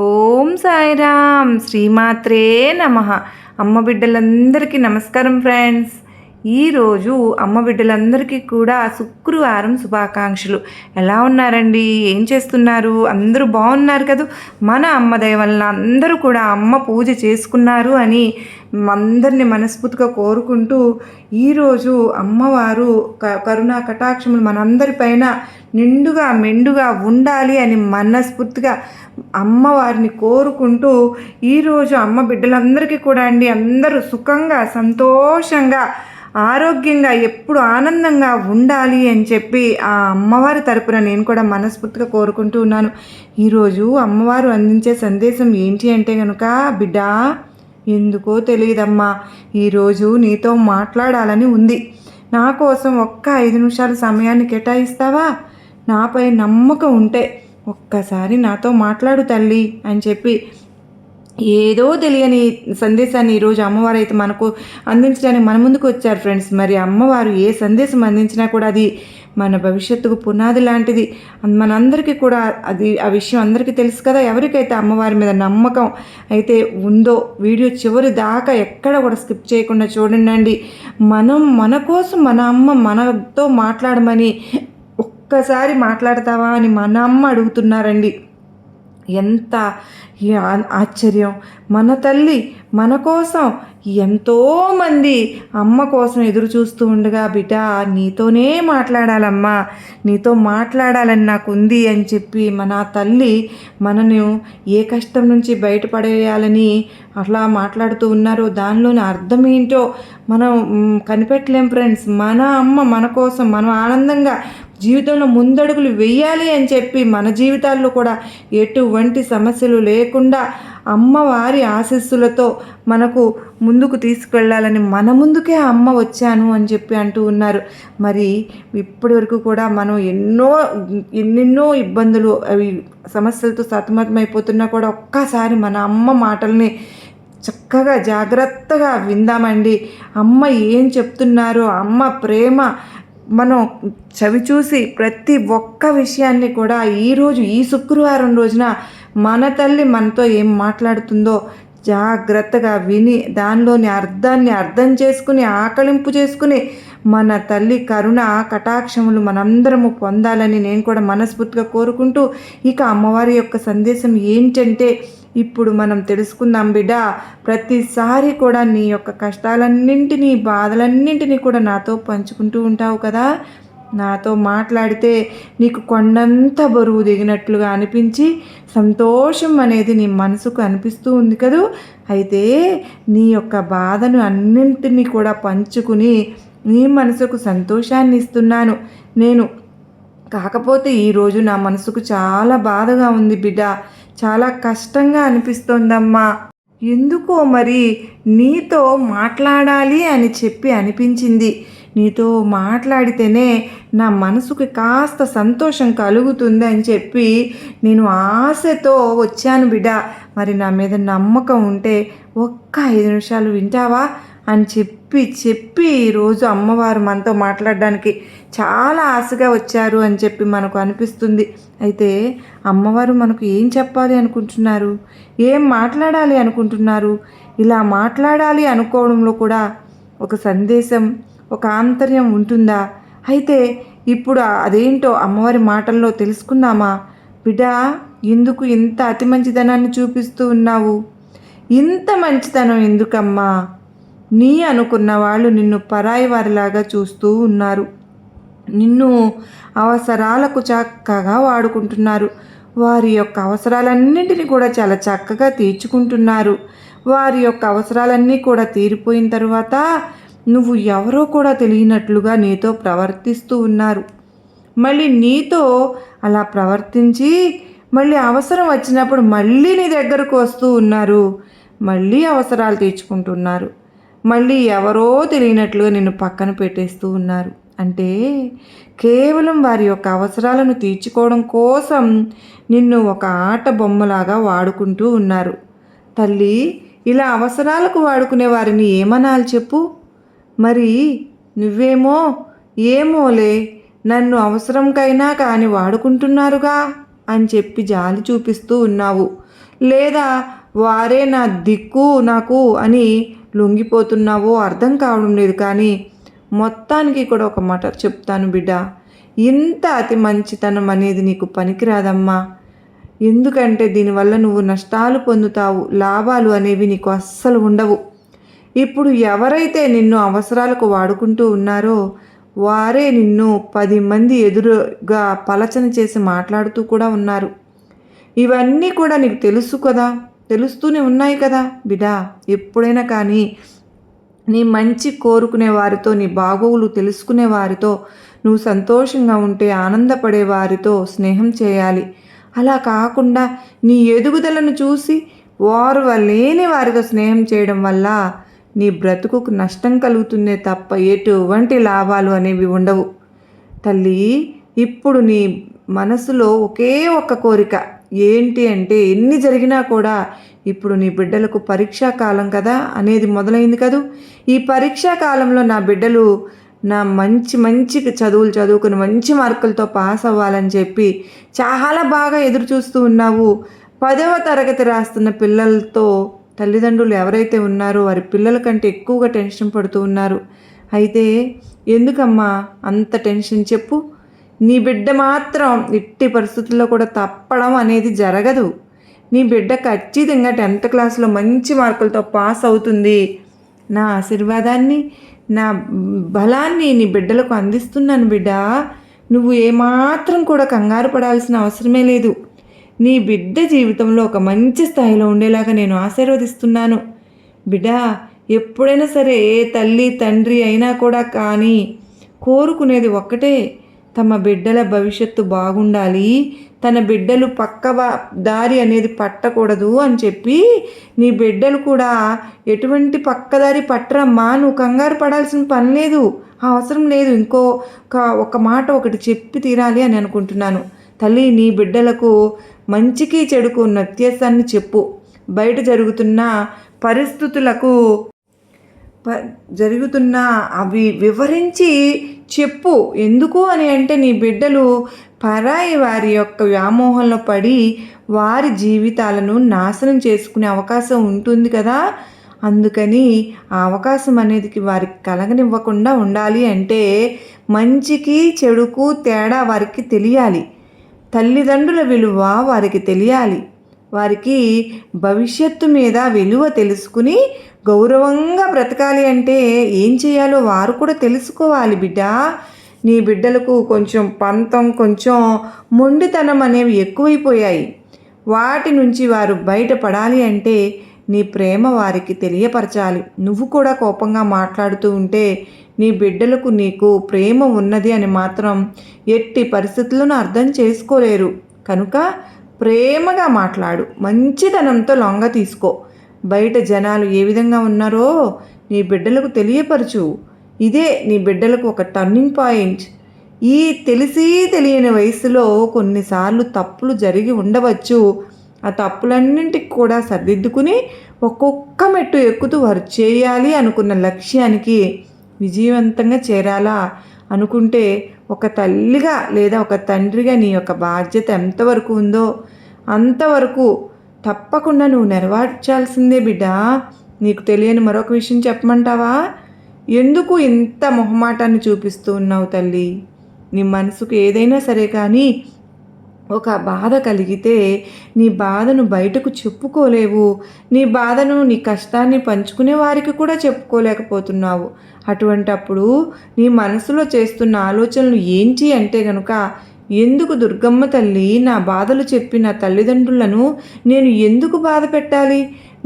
ఓం సాయిరామ్ శ్రీమాత్రే నమః. అమ్మ బిడ్డలందరికీ నమస్కారం ఫ్రెండ్స్. ఈరోజు అమ్మ బిడ్డలందరికీ కూడా శుక్రవారం శుభాకాంక్షలు. ఎలా ఉన్నారండి? ఏం చేస్తున్నారు? అందరూ బాగున్నారు కదా? మన అమ్మ దయ వల్ల అందరూ కూడా అమ్మ పూజ చేసుకున్నారు అని అందరిని మనస్ఫూర్తిగా కోరుకుంటూ ఈరోజు అమ్మవారు కరుణా కటాక్షములు మనందరిపైన నిండుగా మెండుగా ఉండాలి అని మనస్ఫూర్తిగా అమ్మవారిని కోరుకుంటూ ఈరోజు అమ్మ బిడ్డలందరికీ కూడా అందరూ సుఖంగా సంతోషంగా ఆరోగ్యంగా ఎప్పుడు ఆనందంగా ఉండాలి అని చెప్పి ఆ అమ్మవారి తరపున నేను కూడా మనస్ఫూర్తిగా కోరుకుంటూ ఉన్నాను. ఈరోజు అమ్మవారు అందించే సందేశం ఏంటి అంటే కనుక, బిడ్డ ఎందుకో తెలియదమ్మా, ఈరోజు నీతో మాట్లాడాలని ఉంది. నా కోసం ఒక్క 5 నిమిషాలు సమయాన్ని కేటాయిస్తావా? నాపై నమ్మకం ఉంటే ఒక్కసారి నాతో మాట్లాడు తల్లి అని చెప్పి ఏదో తెలియని సందేశాన్ని ఈరోజు అమ్మవారు అయితే మనకు అందించడానికి మన ముందుకు వచ్చారు ఫ్రెండ్స్. మరి అమ్మవారు ఏ సందేశం అందించినా కూడా అది మన భవిష్యత్తుకు పునాది లాంటిది. మనందరికీ కూడా అది ఆ విషయం అందరికీ తెలుసు కదా. ఎవరికైతే అమ్మవారి మీద నమ్మకం అయితే ఉందో వీడియో చివరి దాకా ఎక్కడ కూడా స్కిప్ చేయకుండా చూడండి. మన కోసం మన అమ్మ మనతో మాట్లాడమని ఒక్కసారి మాట్లాడతావా అని మన అమ్మ అడుగుతున్నారండి. ఎంత ఆశ్చర్యం! మన తల్లి మన కోసం ఎంతోమంది అమ్మ కోసం ఎదురు చూస్తూ ఉండగా, బిడ్డ నీతోనే మాట్లాడాలమ్మా, నీతో మాట్లాడాలని నాకు ఉంది అని చెప్పి మన తల్లి మనను ఏ కష్టం నుంచి బయటపడేయాలని అట్లా మాట్లాడుతూ ఉన్నారో దానిలోని అర్థం ఏంటో మనం కనిపెట్టలేం ఫ్రెండ్స్. మన అమ్మ మన కోసం మనం ఆనందంగా జీవితంలో ముందడుగులు వెయ్యాలి అని చెప్పి మన జీవితాల్లో కూడా ఎటువంటి సమస్యలు లేకుండా అమ్మవారి ఆశీస్సులతో మనకు ముందుకు తీసుకెళ్ళాలని మన ముందుకే అమ్మ వచ్చాను అని చెప్పి అంటూ ఉన్నారు. మరి ఇప్పటి వరకు కూడా మనం ఎన్నెన్నో ఇబ్బందులు అవి సమస్యలతో సతమతమైపోతున్నా కూడా ఒక్కసారి మన అమ్మ మాటల్ని చక్కగా జాగ్రత్తగా విందామండి. అమ్మ ఏం చెప్తున్నారో, అమ్మ ప్రేమ మనం చవిచూసి ప్రతి ఒక్క విషయాన్ని కూడా ఈరోజు ఈ శుక్రవారం రోజున మన తల్లి మనతో ఏం మాట్లాడుతుందో జాగ్రత్తగా విని దానిలోని అర్థాన్ని అర్థం చేసుకుని ఆకలింపు చేసుకుని మన తల్లి కరుణ కటాక్షములు మనందరము పొందాలని నేను కూడా మనస్ఫూర్తిగా కోరుకుంటూ, ఇక అమ్మవారి యొక్క సందేశం ఏంటంటే ఇప్పుడు మనం తెలుసుకుందాం. బిడ్డ, ప్రతిసారి కూడా నీ యొక్క కష్టాలన్నింటినీ బాధలన్నింటినీ కూడా నాతో పంచుకుంటూ ఉంటావు కదా. నాతో మాట్లాడితే నీకు కొండంత బరువు దిగినట్లుగా అనిపించి సంతోషం అనేది నీ మనసుకు అనిపిస్తూ ఉంది కదూ. అయితే నీ యొక్క బాధను అన్నింటినీ కూడా పంచుకుని నీ మనసుకు సంతోషాన్ని ఇస్తున్నాను నేను. కాకపోతే ఈరోజు నా మనసుకు చాలా బాధగా ఉంది బిడ్డ, చాలా కష్టంగా అనిపిస్తోందమ్మా. ఎందుకో మరి నీతో మాట్లాడాలి అని చెప్పి అనిపించింది. నీతో మాట్లాడితేనే నా మనసుకి కాస్త సంతోషం కలుగుతుంది అని చెప్పి నేను ఆశతో వచ్చాను బిడ్డ. మరి నా మీద నమ్మకం ఉంటే ఒక్క 5 నిమిషాలు వింటావా అని చెప్పి ఈరోజు అమ్మవారు మనతో మాట్లాడడానికి చాలా ఆశగా వచ్చారు అని చెప్పి మనకు అనిపిస్తుంది. అయితే అమ్మవారు మనకు ఏం చెప్పాలి అనుకుంటున్నారు, ఏం మాట్లాడాలి అనుకుంటున్నారు? ఇలా మాట్లాడాలి అనుకోవడంలో కూడా ఒక సందేశం, ఒక ఆంతర్యం ఉంటుందా? అయితే ఇప్పుడు అదేంటో అమ్మవారి మాటల్లో తెలుసుకుందామా? బిడ్డ, ఎందుకు ఇంత అతి మంచితనాన్ని చూపిస్తూ ఉన్నావు? ఇంత మంచితనం ఎందుకమ్మా? నీ అనుకున్న వాళ్ళు నిన్ను పరాయి వారిలాగా చూస్తూ ఉన్నారు. నిన్ను అవసరాలకు చక్కగా వాడుకుంటున్నారు. వారి యొక్క అవసరాలన్నింటినీ కూడా చాలా చక్కగా తీర్చుకుంటున్నారు. వారి యొక్క అవసరాలన్నీ కూడా తీరిపోయిన తర్వాత నువ్వు ఎవరో కూడా తెలియనట్లుగా నీతో ప్రవర్తిస్తూ ఉన్నారు. మళ్ళీ నీతో అలా ప్రవర్తించి మళ్ళీ అవసరం వచ్చినప్పుడు మళ్ళీ నీ దగ్గరకు వస్తూ ఉన్నారు. మళ్ళీ అవసరాలు తీర్చుకుంటున్నారు. మళ్ళీ ఎవరో తెలియనట్లుగా నిన్ను పక్కన పెట్టేస్తూ ఉన్నారు. అంటే కేవలం వారి యొక్క అవసరాలను తీర్చుకోవడం కోసం నిన్ను ఒక ఆట బొమ్మలాగా వాడుకుంటూ ఉన్నారు. తల్లి, ఇలా అవసరాలకు వాడుకునే వారిని ఏమనాలి చెప్పు? మరి నువ్వేమో ఏమోలే, నన్ను అవసరంకైనా కానీ వాడుకుంటున్నారుగా అని చెప్పి జాలి చూపిస్తూ ఉన్నావు. లేదా వారే నా దిక్కు నాకు అని లొంగిపోతున్నావో అర్థం కావడం లేదు. కానీ మొత్తానికి కూడా ఒక మాట చెప్తాను బిడ్డ, ఇంత అతి మంచితనం అనేది నీకు పనికిరాదమ్మా. ఎందుకంటే దీనివల్ల నువ్వు నష్టాలు పొందుతావు, లాభాలు అనేవి నీకు అస్సలు ఉండవు. ఇప్పుడు ఎవరైతే నిన్ను అవసరాలకు వాడుకుంటూ ఉన్నారో వారే నిన్ను 10 మంది ఎదురుగా పలచన చేసి మాట్లాడుతూ కూడా ఉన్నారు. ఇవన్నీ కూడా నీకు తెలుసు కదా, తెలుస్తూనే ఉన్నాయి కదా బిడ్డా. ఎప్పుడైనా కానీ నీ మంచి కోరుకునే వారితో, నీ బాగోగులు తెలుసుకునే వారితో, నువ్వు సంతోషంగా ఉంటే ఆనందపడే వారితో స్నేహం చేయాలి. అలా కాకుండా నీ ఎదుగుదలను చూసి లేని వారితో స్నేహం చేయడం వల్ల నీ బ్రతుకుకు నష్టం కలుగుతుందే తప్ప ఎటువంటి లాభాలు అనేవి ఉండవు. తల్లి, ఇప్పుడు నీ మనసులో ఒకే ఒక్క కోరిక ఏంటి అంటే, ఎన్ని జరిగినా కూడా ఇప్పుడు నీ బిడ్డలకు పరీక్షా కాలం కదా అనేది మొదలైంది కదూ. ఈ పరీక్షా కాలంలో నా బిడ్డలు నా మంచి చదువులు చదువుకుని మంచి మార్కులతో పాస్ అవ్వాలని చెప్పి చాలా బాగా ఎదురు చూస్తూ ఉన్నావు. 10వ తరగతి రాస్తున్న పిల్లలతో తల్లిదండ్రులు ఎవరైతే ఉన్నారో వారి పిల్లల కంటే ఎక్కువగా టెన్షన్ పడుతూ ఉన్నారు. అయితే ఎందుకమ్మా అంత టెన్షన్ చెప్పు? నీ బిడ్డ మాత్రం ఎట్టి పరిస్థితుల్లో కూడా తప్పడం అనేది జరగదు. నీ బిడ్డ ఖచ్చితంగా 10th క్లాస్లో మంచి మార్కులతో పాస్ అవుతుంది. నా ఆశీర్వాదాన్ని, నా బలాన్ని నీ బిడ్డలకు అందిస్తున్నాను బిడ్డ. నువ్వు ఏమాత్రం కూడా కంగారు పడాల్సిన అవసరమే లేదు. నీ బిడ్డ జీవితంలో ఒక మంచి స్థాయిలో ఉండేలాగా నేను ఆశీర్వదిస్తున్నాను. బిడ్డ, ఎప్పుడైనా సరే ఏ తల్లి తండ్రి అయినా కూడా కానీ కోరుకునేది ఒక్కటే, తమ బిడ్డల భవిష్యత్తు బాగుండాలి, తన బిడ్డలు దారి అనేది పట్టకూడదు అని చెప్పి నీ బిడ్డలు కూడా ఎటువంటి పక్కదారి పట్టరమ్మా. నువ్వు కంగారు పడాల్సిన పని లేదు, అవసరం లేదు. ఒక మాట ఒకటి చెప్పి తీరాలి అని అనుకుంటున్నాను. తల్లి, నీ బిడ్డలకు మంచికి చెడుకు వ్యత్యాసాన్ని చెప్పు. బయట జరుగుతున్న పరిస్థితులకు అవి వివరించి చెప్పు. ఎందుకు అని అంటే నీ బిడ్డలు పరాయి వారి యొక్క వ్యామోహంలో పడి వారి జీవితాలను నాశనం చేసుకునే అవకాశం ఉంటుంది కదా. అందుకని ఆ అవకాశం అనేది వారికి కలగనివ్వకుండా ఉండాలి అంటే మంచికి చెడుకు తేడా వారికి తెలియాలి. తల్లిదండ్రుల విలువ వారికి తెలియాలి. వారికి భవిష్యత్తు మీద విలువ తెలుసుకుని గౌరవంగా బ్రతకాలి అంటే ఏం చేయాలో వారు కూడా తెలుసుకోవాలి బిడ్డ. నీ బిడ్డలకు కొంచెం పంతం, కొంచెం మొండితనం అనేవి ఎక్కువైపోయాయి. వాటి నుంచి వారు బయటపడాలి అంటే నీ ప్రేమ వారికి తెలియపరచాలి. నువ్వు కూడా కోపంగా మాట్లాడుతూ ఉంటే నీ బిడ్డలకు నీకు ప్రేమ ఉన్నది అని మాత్రం ఎట్టి పరిస్థితులను అర్థం చేసుకోలేరు. కనుక ప్రేమగా మాట్లాడు, మంచితనంతో లొంగ తీసుకో. బయట జనాలు ఏ విధంగా ఉన్నారో నీ బిడ్డలకు తెలియపరచు. ఇదే నీ బిడ్డలకు ఒక టర్నింగ్ పాయింట్. ఈ తెలిసి తెలియని వయసులో కొన్నిసార్లు తప్పులు జరిగి ఉండవచ్చు. ఆ తప్పులన్నింటికి కూడా సరిదిద్దుకుని ఒక్కొక్క మెట్టు ఎక్కుతూ వారు చేయాలి అనుకున్న లక్ష్యానికి విజయవంతంగా చేరాలా అనుకుంటే ఒక తల్లిగా లేదా ఒక తండ్రిగా నీ యొక్క బాధ్యత ఎంతవరకు ఉందో అంతవరకు తప్పకుండా నువ్వు నెరవేర్చాల్సిందే బిడ్డ. నీకు తెలియని మరొక విషయం చెప్పమంటావా? ఎందుకు ఇంత మొహమాటాన్ని చూపిస్తూ ఉన్నావు తల్లి? నీ మనసుకు ఏదైనా సరే కానీ ఒక బాధ కలిగితే నీ బాధను బయటకు చెప్పుకోలేవు. నీ బాధను, నీ కష్టాన్ని పంచుకునే వారికి కూడా చెప్పుకోలేకపోతున్నావు. అటువంటప్పుడు నీ మనసులో చేస్తున్న ఆలోచనలు ఏంటి అంటే గనుక, ఎందుకు దుర్గమ్మ తల్లి నా బాధలు చెప్పి నా తల్లిదండ్రులను నేను ఎందుకు బాధ పెట్టాలి?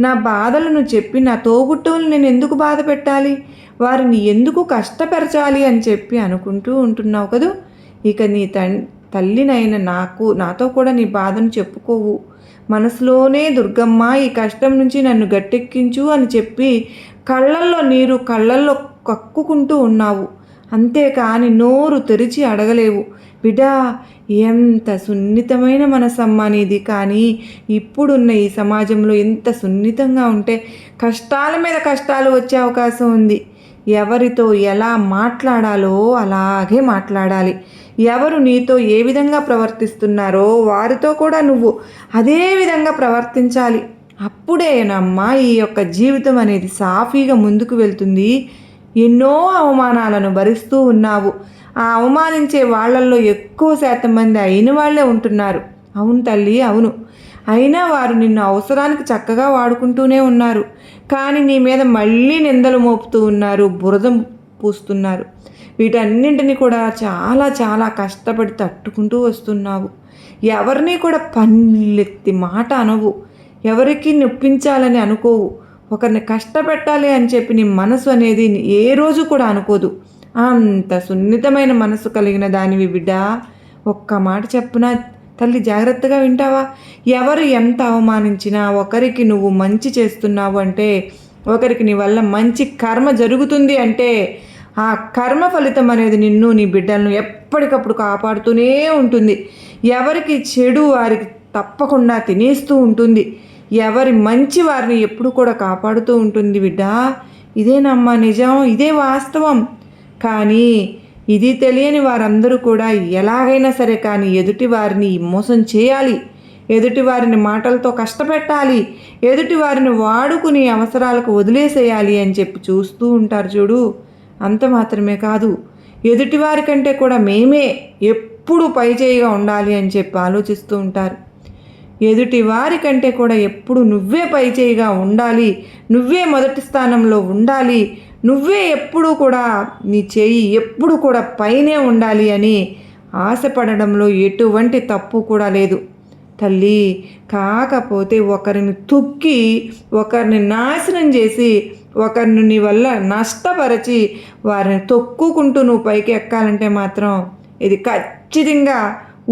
నా బాధలను చెప్పి నా తోబుట్టువులు నేను ఎందుకు బాధ పెట్టాలి? వారిని ఎందుకు కష్టపరచాలి అని చెప్పి అనుకుంటూ ఉంటున్నావు కదూ. ఇక నీ తల్లినైన నాతో కూడా నీ బాధను చెప్పుకోవు. మనసులోనే దుర్గమ్మ ఈ కష్టం నుంచి నన్ను గట్టెక్కించు అని చెప్పి కళ్ళల్లో నీరు కళ్ళల్లో కక్కుకుంటూ ఉన్నావు. అంతేకాని నోరు తెరిచి అడగలేవు. బిడ్డా, ఎంత సున్నితమైన మనసమ్మ నీది. కానీ ఇప్పుడున్న ఈ సమాజంలో ఎంత సున్నితంగా ఉంటే కష్టాల మీద కష్టాలు వచ్చే అవకాశం ఉంది. ఎవరితో ఎలా మాట్లాడాలో అలాగే మాట్లాడాలి. ఎవరు నీతో ఏ విధంగా ప్రవర్తిస్తున్నారో వారితో కూడా నువ్వు అదే విధంగా ప్రవర్తించాలి. అప్పుడేనమ్మా ఈ యొక్క జీవితం అనేది సాఫీగా ముందుకు వెళ్తుంది. ఎన్నో అవమానాలను భరిస్తూ ఉన్నావు. ఆ అవమానించే వాళ్ళల్లో ఎక్కువ శాతం మంది అయిన వాళ్ళే ఉంటున్నారు. అవును తల్లి, అవును. అయినా వారు నిన్ను అవసరానికి చక్కగా వాడుకుంటూనే ఉన్నారు. కానీ నీ మీద మళ్ళీ నిందలు మోపుతూ ఉన్నారు, బురద పూస్తున్నారు. వీటన్నింటినీ కూడా చాలా చాలా కష్టపడి తట్టుకుంటూ వస్తున్నావు. ఎవరిని కూడా పల్లెత్తి మాట అనవు. ఎవరికి నొప్పించాలని అనుకోవు. ఒకరిని కష్టపెట్టాలి అని చెప్పి నీ మనసు అనేది ఏ రోజు కూడా అనుకోదు. అంత సున్నితమైన మనసు కలిగిన దానివి బిడ్డ. ఒక్క మాట చెప్పునా తల్లి, జాగ్రత్తగా వింటావా? ఎవరు ఎంత అవమానించినా ఒకరికి నువ్వు మంచి చేస్తున్నావు అంటే, ఒకరికి నీ వల్ల మంచి కర్మ జరుగుతుంది అంటే ఆ కర్మ ఫలితం అనేది నిన్ను నీ బిడ్డలను ఎప్పటికప్పుడు కాపాడుతూనే ఉంటుంది. ఎవరికి చెడు వారికి తప్పకుండా తినేస్తూ ఉంటుంది. ఎవరి మంచి వారిని ఎప్పుడు కూడా కాపాడుతూ ఉంటుంది బిడ్డ. ఇదేనమ్మా నిజం, ఇదే వాస్తవం. కానీ ఇది తెలియని వారందరూ కూడా ఎలాగైనా సరే కానీ ఎదుటి వారిని మోసం చేయాలి, ఎదుటి వారిని మాటలతో కష్టపెట్టాలి, ఎదుటి వారిని వాడుకుని అవసరాలకు వదిలేసేయాలి అని చెప్పి చూస్తూ ఉంటారు చూడు. అంత మాత్రమే కాదు, ఎదుటివారి కంటే కూడా మేమే ఎప్పుడు పైచేయిగా ఉండాలి అని చెప్పి ఆలోచిస్తూ ఉంటారు. ఎదుటి వారి కంటే కూడా ఎప్పుడు నువ్వే పైచేయిగా ఉండాలి, నువ్వే మొదటి స్థానంలో ఉండాలి, నువ్వే ఎప్పుడు కూడా నీ చేయి ఎప్పుడు కూడా పైనే ఉండాలి అని ఆశపడడంలో ఎటువంటి తప్పు కూడా లేదు తల్లి. కాకపోతే ఒకరిని తొక్కి, ఒకరిని నాశనం చేసి, ఒకరిని నీ వల్ల నష్టపరిచి వారిని తొక్కుకుంటూ నువ్వు పైకి ఎక్కాలంటే మాత్రం ఇది ఖచ్చితంగా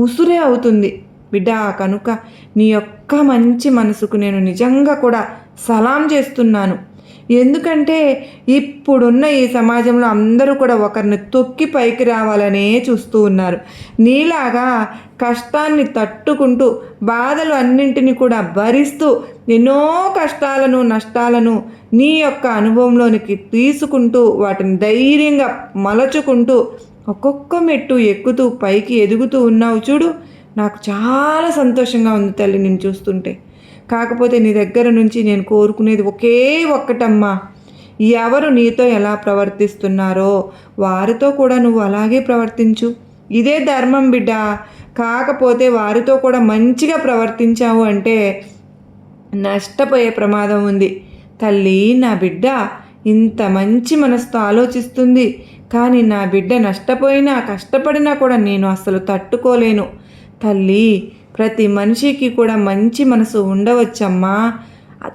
ఉసురే అవుతుంది బిడ్డ. కనుక నీ యొక్క మంచి మనసుకు నేను నిజంగా కూడా సలాం చేస్తున్నాను. ఎందుకంటే ఇప్పుడున్న ఈ సమాజంలో అందరూ కూడా ఒకరిని తొక్కి పైకి రావాలనే చూస్తూ ఉన్నారు. నీలాగా కష్టాన్ని తట్టుకుంటూ బాధలు అన్నింటినీ కూడా భరిస్తూ ఎన్నో కష్టాలను నష్టాలను నీ యొక్క అనుభవంలోనికి తీసుకుంటూ వాటిని ధైర్యంగా మలచుకుంటూ ఒక్కొక్క మెట్టు ఎక్కుతూ పైకి ఎదుగుతూ ఉన్నావు చూడు. నాకు చాలా సంతోషంగా ఉంది తల్లి నేను చూస్తుంటే. కాకపోతే నీ దగ్గర నుంచి నేను కోరుకునేది ఒకే ఒక్కటమ్మా, ఎవరు నీతో ఎలా ప్రవర్తిస్తున్నారో వారితో కూడా నువ్వు అలాగే ప్రవర్తించు. ఇదే ధర్మం బిడ్డ. కాకపోతే వారితో కూడా మంచిగా ప్రవర్తించావు అంటే నష్టపోయే ప్రమాదం ఉంది తల్లి. నా బిడ్డ ఇంత మంచి మనసుతో ఆలోచిస్తుంది, కానీ నా బిడ్డ నష్టపోయినా కష్టపడినా కూడా నేను అసలు తట్టుకోలేను తల్లి. ప్రతి మనిషికి కూడా మంచి మనసు ఉండవచ్చమ్మా.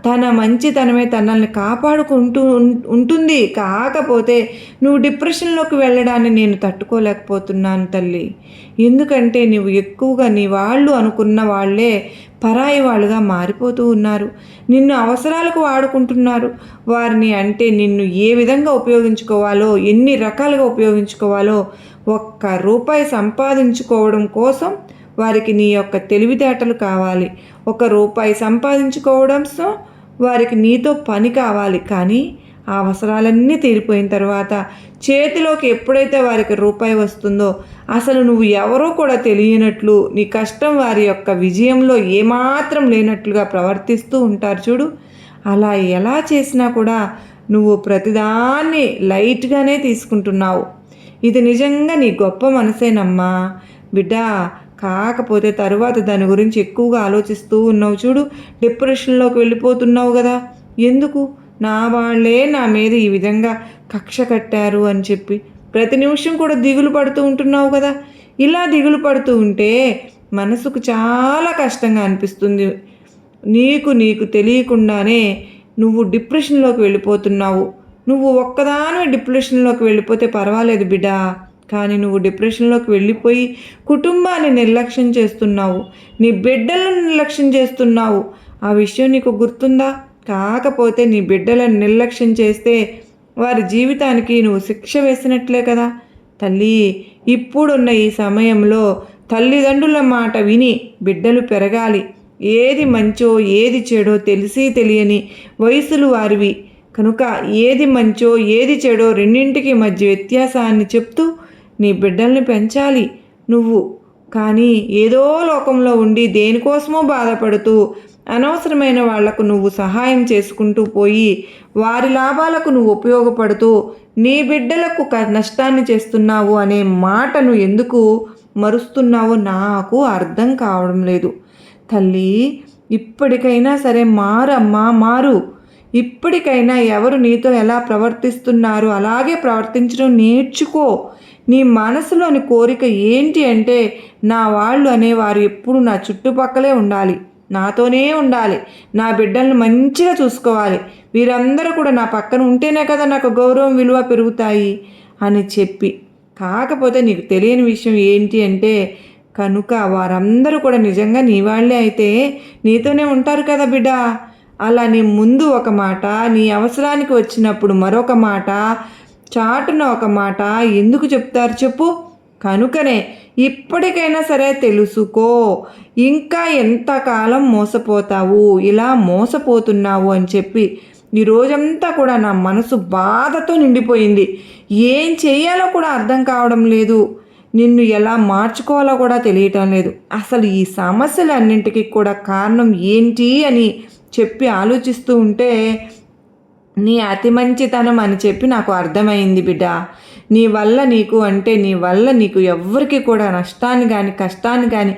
తన మంచితనమే తనల్ని కాపాడుకుంటూ ఉంటుంది. కాకపోతే నువ్వు డిప్రెషన్లోకి వెళ్ళడాన్ని నేను తట్టుకోలేకపోతున్నాను తల్లి. ఎందుకంటే నువ్వు ఎక్కువగా నీ వాళ్ళు అనుకున్న వాళ్ళే పరాయి వాళ్ళుగా మారిపోతూ ఉన్నారు. నిన్ను అవసరాలకు వాడుకుంటున్నారు. వారిని అంటే నిన్ను ఏ విధంగా ఉపయోగించుకోవాలో, ఎన్ని రకాలుగా ఉపయోగించుకోవాలో, ఒక్క రూపాయి సంపాదించుకోవడం కోసం వారికి నీ యొక్క తెలివితేటలు కావాలి. ఒక రూపాయి సంపాదించుకోవడంతో వారికి నీతో పని కావాలి. కానీ ఆ అవసరాలన్నీ తీరిపోయిన తర్వాత చేతిలోకి ఎప్పుడైతే వారికి రూపాయి వస్తుందో అసలు నువ్వు ఎవరో కూడా తెలియనట్లు, నీ కష్టం వారి యొక్క విజయంలో ఏమాత్రం లేనట్లుగా ప్రవర్తిస్తూ ఉంటారు చూడు. అలా ఎలా చేసినా కూడా నువ్వు ప్రతిదాన్ని లైట్గానే తీసుకుంటున్నావు. ఇది నిజంగా నీ గొప్ప మనసేనమ్మా బిడ్డ. కాకపోతే తరువాత దాని గురించి ఎక్కువగా ఆలోచిస్తూ ఉన్నావు చూడు. డిప్రెషన్లోకి వెళ్ళిపోతున్నావు కదా. ఎందుకు? నా వాళ్ళే నా మీద ఈ విధంగా కక్ష కట్టారు అని చెప్పి ప్రతి నిమిషం కూడా దిగులు పడుతూ ఉంటున్నావు కదా. ఇలా దిగులు పడుతూ ఉంటే మనసుకు చాలా కష్టంగా అనిపిస్తుంది. నీకు తెలియకుండానే నువ్వు డిప్రెషన్లోకి వెళ్ళిపోతున్నావు. నువ్వు ఒక్కదానివే డిప్రెషన్లోకి వెళ్ళిపోతే పర్వాలేదు బిడ్డ. కానీ నువ్వు డిప్రెషన్లోకి వెళ్ళిపోయి కుటుంబాన్ని నిర్లక్ష్యం చేస్తున్నావు, నీ బిడ్డలను నిర్లక్ష్యం చేస్తున్నావు. ఆ విషయం నీకు గుర్తుందా? కాకపోతే నీ బిడ్డలను నిర్లక్ష్యం చేస్తే వారి జీవితానికి నువ్వు శిక్ష వేసినట్లే కదా తల్లి. ఇప్పుడున్న ఈ సమయంలో తల్లిదండ్రుల మాట విని బిడ్డలు పెరగాలి. ఏది మంచో ఏది చెడో తెలిసి తెలియని వయసులు వారివి కనుక ఏది మంచో ఏది చెడో రెండింటికి మధ్య వ్యత్యాసాన్ని చెప్తూ నీ బిడ్డల్ని పెంచాలి. నువ్వు. కానీ ఏదో లోకంలో ఉండి దేనికోసమో బాధపడుతూ అనవసరమైన వాళ్లకు నువ్వు సహాయం చేసుకుంటూ పోయి వారి లాభాలకు నువ్వు ఉపయోగపడుతూ నీ బిడ్డలకు నష్టాన్ని చేస్తున్నావు అనే మాటను ఎందుకు మరుస్తున్నావో నాకు అర్థం కావడం లేదు. తల్లి, ఇప్పటికైనా సరే మారమ్మా, మారు. ఇప్పటికైనా ఎవరు నీతో ఎలా ప్రవర్తిస్తున్నారో అలాగే ప్రవర్తించడం నేర్చుకో. నీ మనసులోని కోరిక ఏంటి అంటే, నా వాళ్ళు అనేవారు ఎప్పుడు నా చుట్టుపక్కలే ఉండాలి, నాతోనే ఉండాలి, నా బిడ్డలను మంచిగా చూసుకోవాలి, వీరందరూ కూడా నా పక్కన ఉంటేనే కదా నాకు గౌరవం విలువ పెరుగుతాయి అని చెప్పి. కాకపోతే నీకు తెలియని విషయం ఏంటి అంటే, కనుక వారందరూ కూడా నిజంగా నీ వాళ్ళే అయితే నీతోనే ఉంటారు కదా బిడ్డ. అలా నీ ముందు ఒక మాట, నీ అవసరానికి వచ్చినప్పుడు మరొక మాట, చాటున ఒక మాట ఎందుకు చెప్తారు చెప్పు? కనుకనే ఇప్పటికైనా సరే తెలుసుకో. ఇంకా ఎంతకాలం మోసపోతావు, ఇలా మోసపోతున్నావు అని చెప్పి ఈ రోజంతా కూడా నా మనసు బాధతో నిండిపోయింది. ఏం చెయ్యాలో కూడా అర్థం కావడం లేదు, నిన్ను ఎలా మార్చుకోవాలో కూడా తెలియటం లేదు. అసలు ఈ సమస్యలన్నింటికి కూడా కారణం ఏంటి అని చెప్పి ఆలోచిస్తూ ఉంటే నీ అతి మంచితనం అని చెప్పి నాకు అర్థమైంది బిడ్డ. నీ వల్ల నీకు ఎవ్వరికి కూడా నష్టాన్ని కానీ కష్టాన్ని కానీ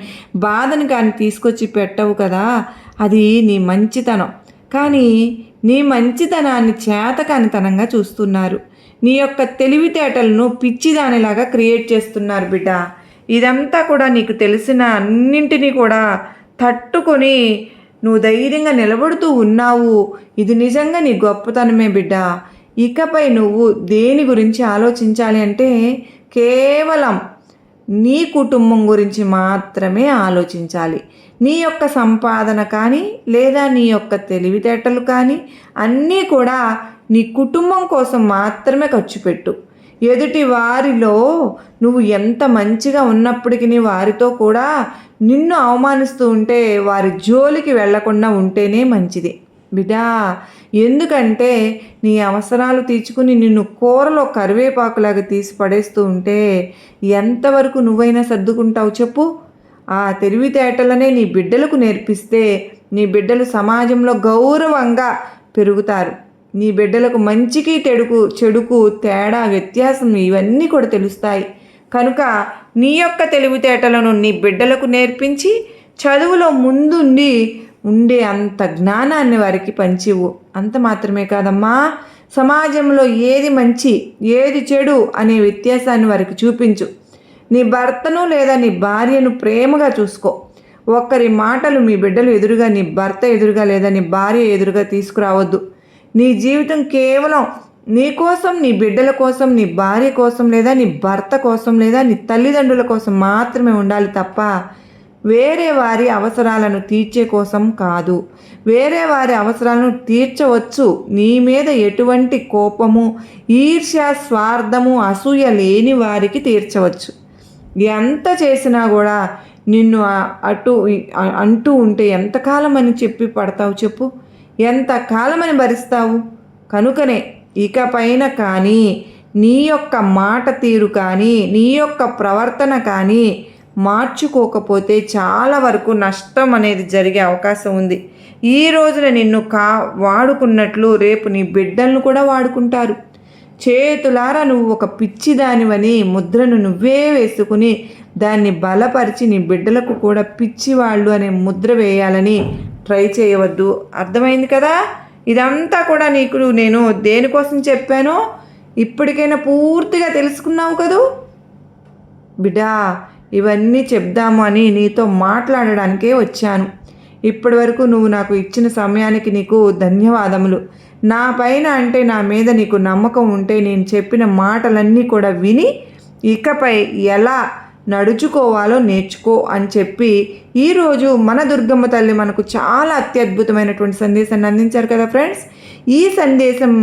బాధను కానీ తీసుకొచ్చి పెట్టవు కదా, అది నీ మంచితనం. కానీ నీ మంచితనాన్ని చేతకానితనంగా చూస్తున్నారు. నీ యొక్క తెలివితేటలను పిచ్చిదానిలాగా క్రియేట్ చేస్తున్నారు బిడ్డ. ఇదంతా కూడా నీకు తెలిసిన అన్నింటినీ కూడా తట్టుకొని నువ్వు ధైర్యంగా నిలబడుతూ ఉన్నావు. ఇది నిజంగా నీ గొప్పతనమే బిడ్డ. ఇకపై నువ్వు దేని గురించి ఆలోచించాలి అంటే కేవలం నీ కుటుంబం గురించి మాత్రమే ఆలోచించాలి. నీ యొక్క సంపాదన కానీ లేదా నీ యొక్క తెలివితేటలు కానీ అన్నీ కూడా నీ కుటుంబం కోసం మాత్రమే ఖర్చు పెట్టు. ఎదుటి వారిలో నువ్వు ఎంత మంచిగా ఉన్నప్పటికీ వారితో కూడా నిన్ను అవమానిస్తూ ఉంటే వారి జోలికి వెళ్లకుండా ఉంటేనే మంచిది బిడ్డా. ఎందుకంటే నీ అవసరాలు తీర్చుకుని నిన్ను కూరలో కరివేపాకులాగా తీసి పడేస్తూ ఉంటే ఎంతవరకు నువ్వైనా సర్దుకుంటావు చెప్పు? ఆ తెలివితేటలనే నీ బిడ్డలకు నేర్పిస్తే నీ బిడ్డలు సమాజంలో గౌరవంగా పెరుగుతారు. నీ బిడ్డలకు మంచికి చెడుకు తేడా, వ్యత్యాసం ఇవన్నీ కూడా తెలుస్తాయి. కనుక నీ యొక్క తెలివితేటలను నీ బిడ్డలకు నేర్పించి చదువులో ముందుండి ఉండే అంత జ్ఞానాన్ని వారికి పంచివు. అంత మాత్రమే కాదమ్మా, సమాజంలో ఏది మంచి ఏది చెడు అనే వ్యత్యాసాన్ని వారికి చూపించు. నీ భర్తను లేదా నీ భార్యను ప్రేమగా చూసుకో. ఒక్కరి మాటలు మీ బిడ్డలు ఎదురుగా, నీ భర్త ఎదురుగా లేదా నీ భార్య ఎదురుగా తీసుకురావద్దు. నీ జీవితం కేవలం నీ కోసం, నీ బిడ్డల కోసం, నీ భార్య కోసం లేదా నీ భర్త కోసం లేదా నీ తల్లిదండ్రుల కోసం మాత్రమే ఉండాలి తప్ప వేరే వారి అవసరాలను తీర్చే కోసం కాదు. వేరే వారి అవసరాలను తీర్చవచ్చు, నీ మీద ఎటువంటి కోపము, ఈర్ష్య, స్వార్థము, అసూయ లేని వారికి తీర్చవచ్చు. ఎంత చేసినా కూడా నిన్ను అంటూ ఉంటే ఎంతకాలం అని చెప్పి పడతావు చెప్పు? ఎంతకాలమని భరిస్తావు? కనుకనే ఇకపైన కానీ నీ యొక్క మాట తీరు కానీ నీ యొక్క ప్రవర్తన కానీ మార్చుకోకపోతే చాలా వరకు నష్టం అనేది జరిగే అవకాశం ఉంది. ఈ రోజున నిన్ను వాడుకున్నట్లు రేపు నీ బిడ్డలను కూడా వాడుకుంటారు. చేతులారా నువ్వు ఒక పిచ్చిదానివని ముద్రను నువ్వే వేసుకుని దాన్ని బలపరిచి నీ బిడ్డలకు కూడా పిచ్చివాళ్ళు అనే ముద్ర వేయాలని ట్రై చేయవద్దు. అర్థమైంది కదా? ఇదంతా కూడా నీకు నేను దేనికోసం చెప్పానో ఇప్పటికైనా పూర్తిగా తెలుసుకున్నావు కదూ బిడ్డా. ఇవన్నీ చెప్దాము అని నీతో మాట్లాడడానికే వచ్చాను. ఇప్పటి వరకు నువ్వు నాకు ఇచ్చిన సమయానికి నీకు ధన్యవాదములు. నా పైన అంటే నా మీద నీకు నమ్మకం ఉంటే నేను చెప్పిన మాటలన్నీ కూడా విని ఇకపై ఎలా నడుచుకోవాలో నేర్చుకో అని చెప్పి ఈరోజు మన దుర్గమ్మ తల్లి మనకు చాలా అత్యద్భుతమైనటువంటి సందేశాన్ని అందించారు కదా ఫ్రెండ్స్. ఈ సందేశం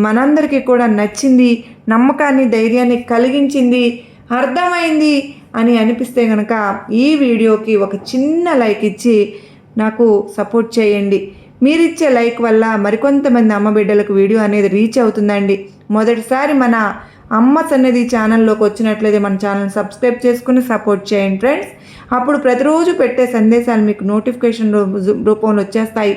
మనందరికీ కూడా నచ్చింది, నమ్మకాన్ని, ధైర్యాన్ని కలిగించింది, అర్థమైంది అని అనిపిస్తే కనుక ఈ వీడియోకి ఒక చిన్న లైక్ ఇచ్చి నాకు సపోర్ట్ చేయండి. మీరిచ్చే లైక్ వల్ల మరికొంతమంది అమ్మ బిడ్డలకు వీడియో అనేది రీచ్ అవుతుందండి. మొదటిసారి మన అమ్మ సన్నిధి ఛానల్లోకి వచ్చినట్లయితే మన ఛానల్ సబ్స్క్రైబ్ చేసుకుని సపోర్ట్ చేయండి ఫ్రెండ్స్. అప్పుడు ప్రతిరోజు పెట్టే సందేశాలు మీకు నోటిఫికేషన్ రూపంలో వచ్చేస్తాయి.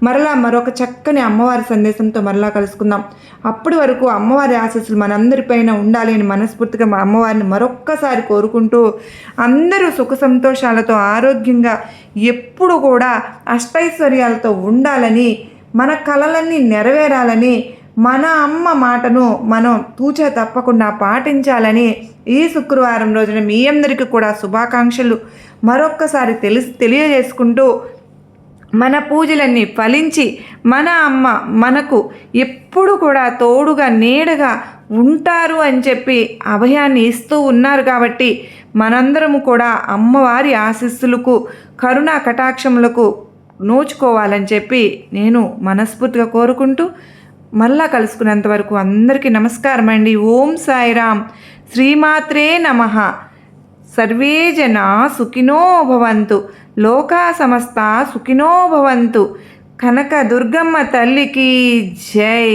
మరలా మరొక చక్కని అమ్మవారి సందేశంతో మరలా కలుసుకుందాం. అప్పటి వరకు అమ్మవారి ఆశీస్సులు మనందరిపైన ఉండాలి అని మనస్ఫూర్తిగా మా అమ్మవారిని మరొక్కసారి కోరుకుంటూ, అందరూ సుఖ సంతోషాలతో ఆరోగ్యంగా ఎప్పుడు కూడా అష్టైశ్వర్యాలతో ఉండాలని, మన కలలన్నీ నెరవేరాలని, మన అమ్మ మాటను మనం తూచా తప్పకుండా పాటించాలని ఈ శుక్రవారం రోజున మీ అందరికీ కూడా శుభాకాంక్షలు మరొక్కసారి తెలియజేసుకుంటూ, మన పూజలన్నీ ఫలించి మన అమ్మ మనకు ఎప్పుడు కూడా తోడుగా నీడగా ఉంటారు అని చెప్పి అభయాన్ని ఇస్తూ ఉన్నారు. కాబట్టి మనందరము కూడా అమ్మవారి ఆశీస్సులకు కరుణా కటాక్షములకు నోచుకోవాలని చెప్పి నేను మనస్ఫూర్తిగా కోరుకుంటూ, మళ్ళా కలుసుకునేంత వరకు అందరికీ నమస్కారం అండి. ఓం సాయిరామ్. శ్రీమాత్రే నమః. సర్వే జనా సుఖినో భవంతు. లోకా సమస్త సుఖినో భవంతు. కనక దుర్గమ్మ తల్లికి జై.